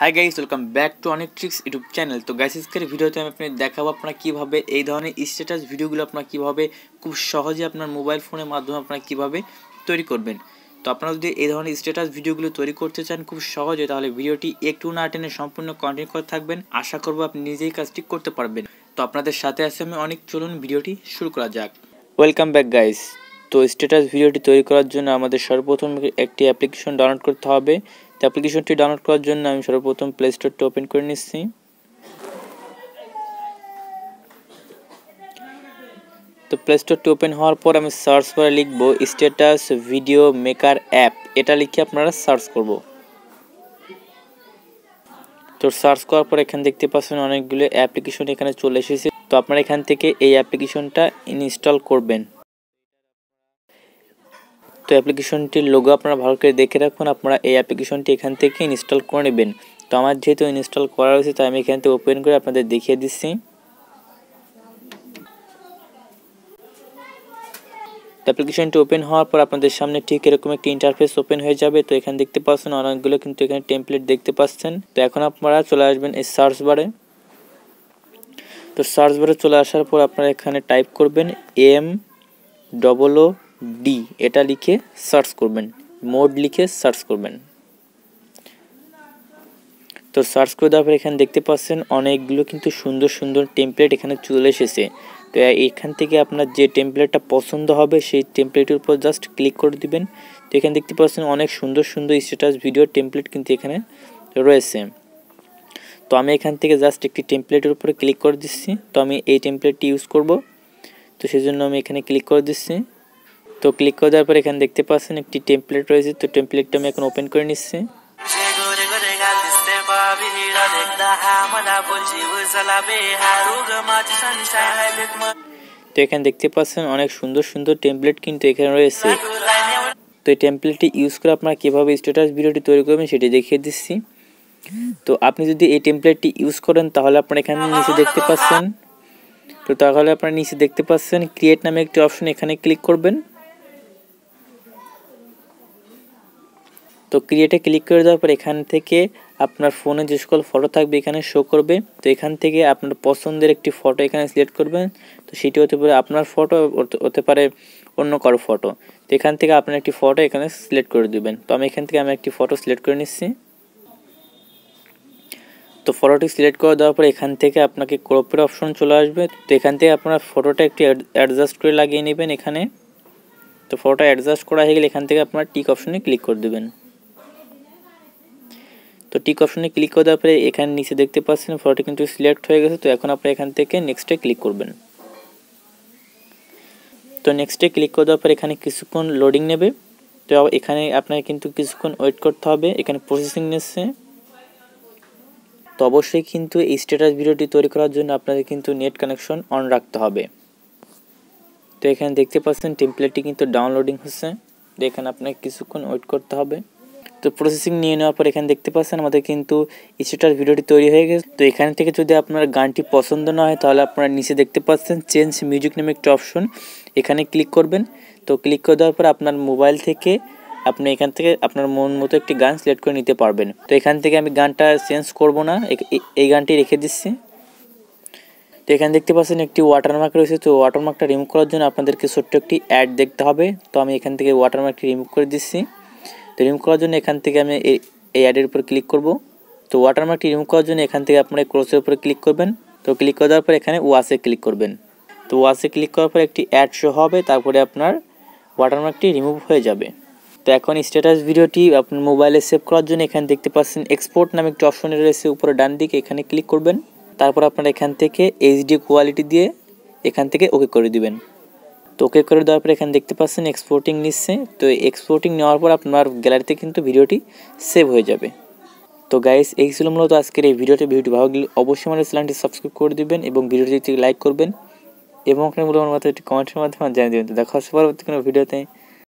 Hi guys, welcome back to অনেক tricks YouTube channel. তো guys, আজকের ভিডিওতে আমি আপনাদের দেখাবো আপনারা কীভাবে এই ধরনের স্ট্যাটাস ভিডিওগুলো আপনারা কীভাবে খুব সহজে আপনার মোবাইল ফোনের মাধ্যমে আপনারা কীভাবে তৈরি করবেন। তো আপনারা যদি এই ধরনের স্ট্যাটাস ভিডিওগুলো তৈরি করতে চান খুব সহজে, তাহলে ভিডিওটি একটু না টেনে সম্পূর্ণ কন্টিনিউ করে থাকবেন। আশা করবো আপনি নিজেই কাজটি করতে পারবেন। তো আপনাদের সাথে আছে আমি অনেক। চলুন ভিডিওটি শুরু করা যাক। Welcome back guys. তো স্ট্যাটাস ভিডিওটি তৈরি করার জন্য আমাদের সর্বপ্রথম একটি অ্যাপ্লিকেশন ডাউনলোড করতে হবে। তো অ্যাপ্লিকেশনটি ডাউনলোড করার জন্য আমি সর্বপ্রথম প্লে স্টোরটি ওপেন করে নিচ্ছি। তো প্লে স্টোরটি ওপেন হওয়ার পর আমি সার্চ করে লিখব স্ট্যাটাস ভিডিও মেকার অ্যাপ। এটা লিখে আপনারা সার্চ করব। তো সার্চ করার পর এখানে দেখতে পাচ্ছেন অনেকগুলো অ্যাপ্লিকেশন এখানে চলে এসেছে। তো আপনারা এখান থেকে এই অ্যাপ্লিকেশনটা ইনস্টল করবেন। তো অ্যাপ্লিকেশনটির লোগো আপনারা ভালো করে দেখে রাখুন। আপনারা এই অ্যাপ্লিকেশনটি এখান থেকে ইনস্টল করে নেবেন। তো আমার যেহেতু ইনস্টল করা হয়েছে তাই আমি এখান থেকে ওপেন করে আপনাদের দেখিয়ে দিচ্ছি। অ্যাপ্লিকেশনটি ওপেন হওয়ার পর আপনাদের সামনে ঠিক এরকম একটি ইন্টারফেস ওপেন হয়ে যাবে। তো এখানে দেখতে পাচ্ছেন অনেকগুলো কিন্তু এখানে টেমপ্লেট দেখতে পাচ্ছেন। তো এখন আপনারা চলে আসবেন এই সার্চ বারে। তো সার্চ বারে চলে আসার পর আপনারা এখানে টাইপ করবেন MOOD, এটা লিখে সার্চ করবেন। মোড লিখে সার্চ করবেন। তো সার্চ করে দেওয়ার পর এখানে দেখতে পাচ্ছেন অনেকগুলো কিন্তু সুন্দর সুন্দর টেমপ্লেট এখানে চলে এসেছে। তো এখান থেকে আপনার যে টেমপ্লেটটা পছন্দ হবে সেই টেমপ্লেটের উপর জাস্ট ক্লিক করে দিবেন। তো এখানে দেখতে পাচ্ছেন অনেক সুন্দর সুন্দর স্ট্যাটাস ভিডিও টেমপ্লেট কিন্তু এখানে রয়েছে। তো আমি এখান থেকে জাস্ট একটি টেমপ্লেটের উপরে ক্লিক করে দিচ্ছি। তো আমি এই টেমপ্লেটটি ইউজ করব, তো সেজন্য আমি এখানে ক্লিক করে দিচ্ছি। তো ক্লিক করে দেওয়ার পর এখানে দেখতে পাচ্ছেন একটি টেমপ্লেট রয়েছে। তো টেমপ্লেটটা আমি এখন ওপেন করে নিচ্ছি। তো এখানে দেখতে পাচ্ছেন অনেক সুন্দর সুন্দর টেমপ্লেট কিন্তু এখানে রয়েছে। তো এই টেমপ্লেটটি ইউজ করে আপনারা কীভাবে স্ট্যাটাস ভিডিওটি তৈরি করবেন সেটি দেখিয়ে দিচ্ছি। তো আপনি যদি এই টেমপ্লেটটি ইউজ করেন তাহলে আপনারা এখানে নিচে দেখতে পাচ্ছেন। তো তাহলে আপনারা নিচে দেখতে পাচ্ছেন ক্রিয়েট নামে একটি অপশন, এখানে ক্লিক করবেন। তো ক্রিয়েটে ক্লিক করে দেওয়ার পর এখান থেকে আপনার ফোনে যে সকল ফটো থাকবে এখানে শো করবে। তো এখান থেকে আপনার পছন্দের একটি ফটো এখানে সিলেক্ট করবেন। তো সেটি হতে পারে আপনার ফটো, হতে পারে অন্য কারো ফটো। তো এখান থেকে আপনার একটি ফটো এখানে সিলেক্ট করে দেবেন। তো আমি এখান থেকে একটি ফটো সিলেক্ট করে নিচ্ছি। তো ফটোটি সিলেক্ট করে দেওয়ার পর এখান থেকে আপনাকে ক্রপের অপশন চলে আসবে। তো এখান থেকে আপনার ফটোটা একটু অ্যাডজাস্ট করে লাগিয়ে নেবেন এখানে। তো ফটোটা অ্যাডজাস্ট করা হয়ে গেলে এখান থেকে আপনার টিক অপশনে ক্লিক করে দেবেন। তো টিক অপশনে ক্লিক করে দেওয়ার পরে এখানে নিচে দেখতে পাচ্ছেন ফটোটি কিন্তু সিলেক্ট হয়ে গেছে। তো এখন আপনি এখান থেকে নেক্সটে ক্লিক করবেন। তো নেক্সটে ক্লিক করে দেওয়ার পর এখানে কিছুক্ষণ লোডিং নেবে। তো এখানে আপনাকে কিন্তু কিছুক্ষণ ওয়েট করতে হবে। এখানে প্রসেসিং নিচ্ছে। তো অবশ্যই কিন্তু এই স্ট্যাটাস ভিডিওটি তৈরি করার জন্য আপনাদের কিন্তু নেট কানেকশন অন রাখতে হবে। তো এখানে দেখতে পাচ্ছেন টেমপ্লেটটি কিন্তু ডাউনলোডিং হচ্ছে। তো এখানে আপনাকে কিছুক্ষণ ওয়েট করতে হবে। তো প্রসেসিং নিয়ে নেওয়ার পর এখানে দেখতে পাচ্ছেন আমাদের কিন্তু স্ট্যাটাস ভিডিওটি তৈরি হয়ে গেছে। তো এখান থেকে যদি আপনার গানটি পছন্দ না হয় তাহলে আপনারা নিচে দেখতে পাচ্ছেন চেঞ্জ মিউজিক নামে একটা অপশন, এখানে ক্লিক করবেন। তো ক্লিক করে দেওয়ার পর আপনার মোবাইল থেকে আপনি এখান থেকে আপনার মন মতো একটি গান সিলেক্ট করে নিতে পারবেন। তো এখান থেকে আমি গানটা চেঞ্জ করব না, এই গানটি রেখে দিচ্ছি। তো এখানে দেখতে পাচ্ছেন একটি ওয়াটারমার্ক রয়েছে। তো ওয়াটারমার্কটা রিমুভ করার জন্য আপনাদেরকে ছোট্ট একটি অ্যাড দেখতে হবে। তো আমি এখান থেকে ওয়াটারমার্কটি রিমুভ করে দিচ্ছি। তো রিমুভ করার জন্য এখান থেকে আমি এই অ্যাডের উপর ক্লিক করব। তো ওয়াটারমার্কটি রিমুভ করার জন্য এখান থেকে আপনারা ক্রসের উপরে ক্লিক করবেন। তো ক্লিক করে দেওয়ার পর এখানে ওয়াশে ক্লিক করবেন। তো ওয়াশে ক্লিক করার পর একটি অ্যাড শো হবে, তারপরে আপনার ওয়াটারমার্কটি রিমুভ হয়ে যাবে। তো এখন স্ট্যাটাস ভিডিওটি আপনার মোবাইলে সেভ করার জন্য এখানে দেখতে পাচ্ছেন এক্সপোর্ট নামে একটি অপশন রয়েছে উপরে ডান দিকে, এখানে ক্লিক করবেন। তারপর আপনারা এখান থেকে এইচডি কোয়ালিটি দিয়ে এখান থেকে ওকে করে দিবেন। তো ওকে করে দেওয়ার পর এখানে দেখতে পাচ্ছেন এক্সপোর্টিং নিচ্ছে। তো এক্সপোর্টিং নেওয়ার পর আপনার গ্যালারিতে কিন্তু ভিডিওটি সেভ হয়ে যাবে। তো গাইস, এই ছিল মূলত আজকের এই ভিডিওটি ভালো লাগলে অবশ্যই আমাদের চ্যানেলটি সাবস্ক্রাইব করে দিবেন এবং ভিডিওটি লাইক করবেন এবং আপনার মূল্যবান মতো একটি কমেন্টের মাধ্যমে জানিয়ে দেবেন। তো দেখা হচ্ছে পরবর্তী কোনো ভিডিওতে।